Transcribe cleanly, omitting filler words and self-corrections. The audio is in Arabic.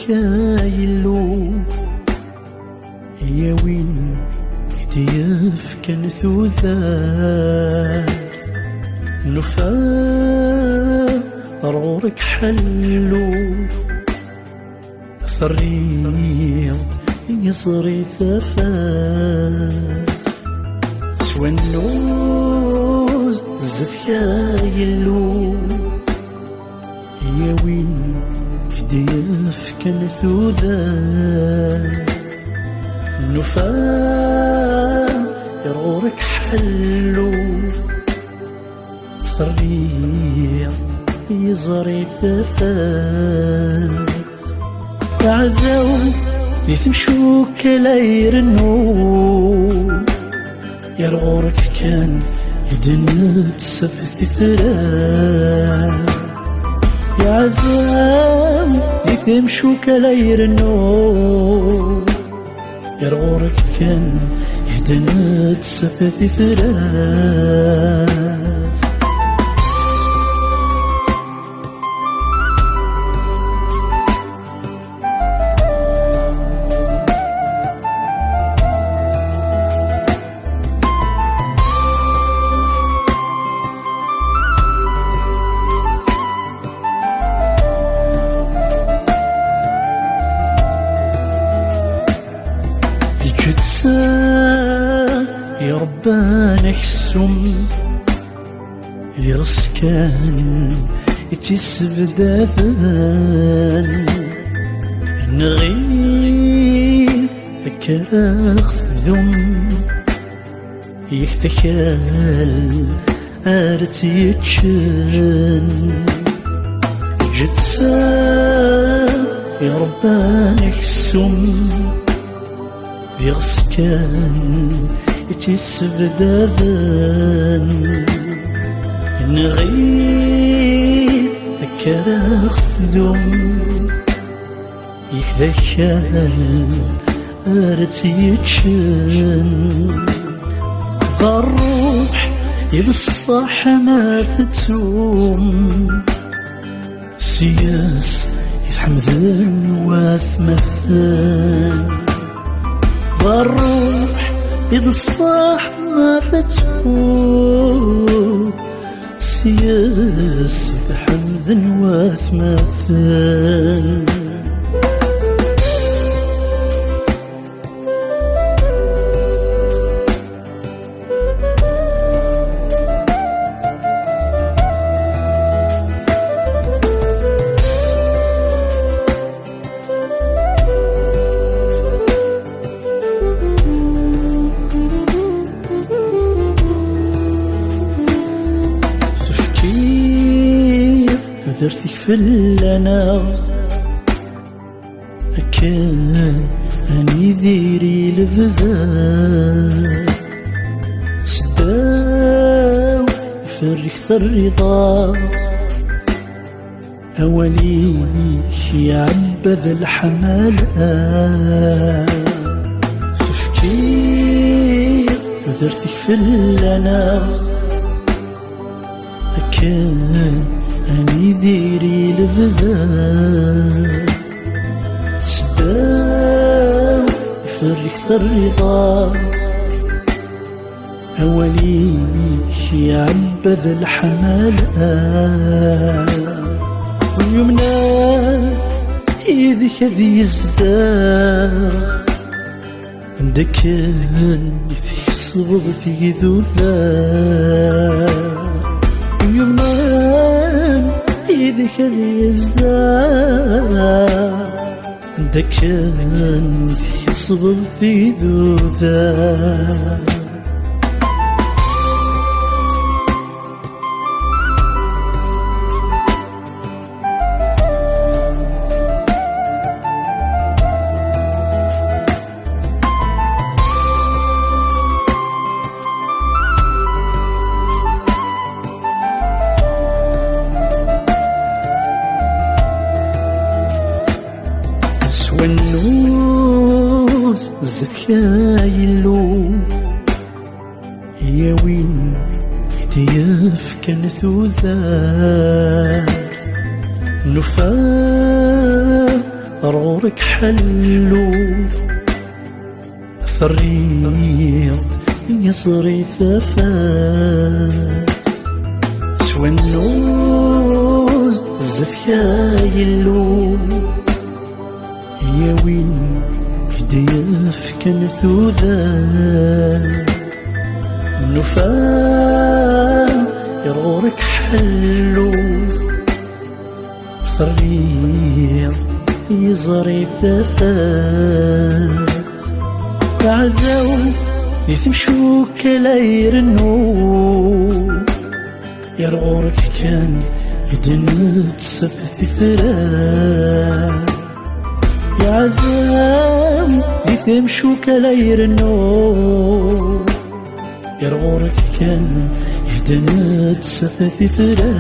ذكايلو يا وين يديف كان ثوثار نفار رغورك حلو ثريض يصري ثفار سوى النوز زفيايلو يا وين يديف كان ثوثار نفار يرغورك حلو ثريض يزري ثفار عذاو يتمشو كلا يرنو يرغورك كان يدن تسفث ثرار يا عذاو يتمشو كلا يرنو يرغورك كان يدن تسفث ثرار يا ربانا كسم ذي رسكان يتسب دافان نغير كراخ ذم يكتكال آرت يتشن جتسا يا ربانا كسم يغسكان يتسب دافان نغير كراخ ذم يكذكال آرت يتشن ذا الروح إذ الصح ما تتوم سياس يتحمذن واثمثان ذا الروح إذ الصح ما تتوم سياس يتحمذن واثمثان درتك في اللنا كان أني ذيري لفذا سداو يفرك الرضا أولي يعبذ الحمالة تفكير درتك في اللنا كان أني ذيري لفذا سداو يفرك الرضا أولي يعبذ الحمالة واليمنى إذك ذي يزداغ عندك يثيك صبغ في ذوذا واليمنى إذك ذي يزداغ عندك يثيك صبغ في ذوذا والنوز زكايلو يا وين يديف كان ثوثار نفار رغورك حلو ثريض يصري ثفاف سوى النوز زفيا يلو يا وين كديف كان ثوذا نفام يرغورك حلو ثريض يزري ثفاف عذاو يتمشو كلا يرنو يرغورك كان يدنت سفث ثرا يا عذاو يتمشو كلا يرنو يرغورك كان يدنت سفث ثرا